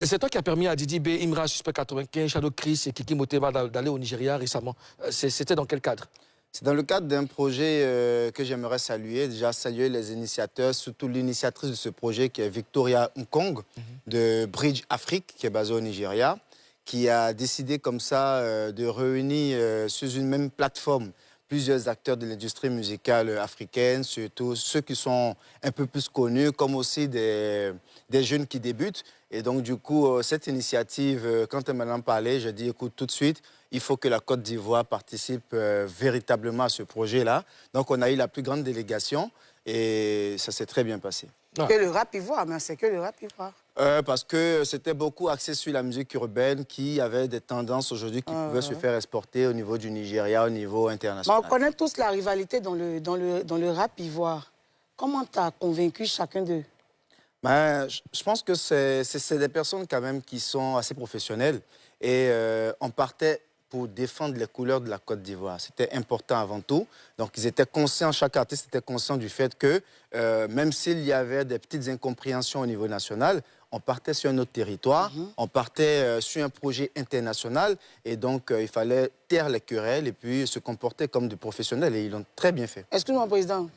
Et c'est toi qui as permis à Didi B, Imra, Suspect 95, Shadow Chris et Kiki Moteba d'aller au Nigeria récemment. C'était dans quel cadre? C'est dans le cadre d'un projet que j'aimerais saluer. Déjà, saluer les initiateurs, surtout l'initiatrice de ce projet qui est Victoria Nkong de Bridge Afrique, qui est basée au Nigeria, qui a décidé comme ça de réunir sur une même plateforme plusieurs acteurs de l'industrie musicale africaine, surtout ceux qui sont un peu plus connus, comme aussi des jeunes qui débutent. Et donc, du coup, cette initiative, quand elle m'en a parlé, j'ai dit, écoute, tout de suite, il faut que la Côte d'Ivoire participe véritablement à ce projet-là. Donc, on a eu la plus grande délégation et ça s'est très bien passé. Ah. Que le rap ivoire, mais c'est que le rap ivoire. Parce que c'était beaucoup axé sur la musique urbaine qui avait des tendances aujourd'hui qui pouvaient se faire exporter au niveau du Nigeria, au niveau international. Mais on connaît tous la rivalité dans le rap ivoire. Comment tu as convaincu chacun d'eux? Ben, je pense que c'est des personnes quand même qui sont assez professionnelles et on partait pour défendre les couleurs de la Côte d'Ivoire. C'était important avant tout. Donc, ils étaient conscients, chaque artiste était conscient du fait que même s'il y avait des petites incompréhensions au niveau national, on partait sur un autre territoire, on partait sur un projet international et donc il fallait taire les querelles et puis se comporter comme des professionnels et ils l'ont très bien fait. Excuse-moi, Président.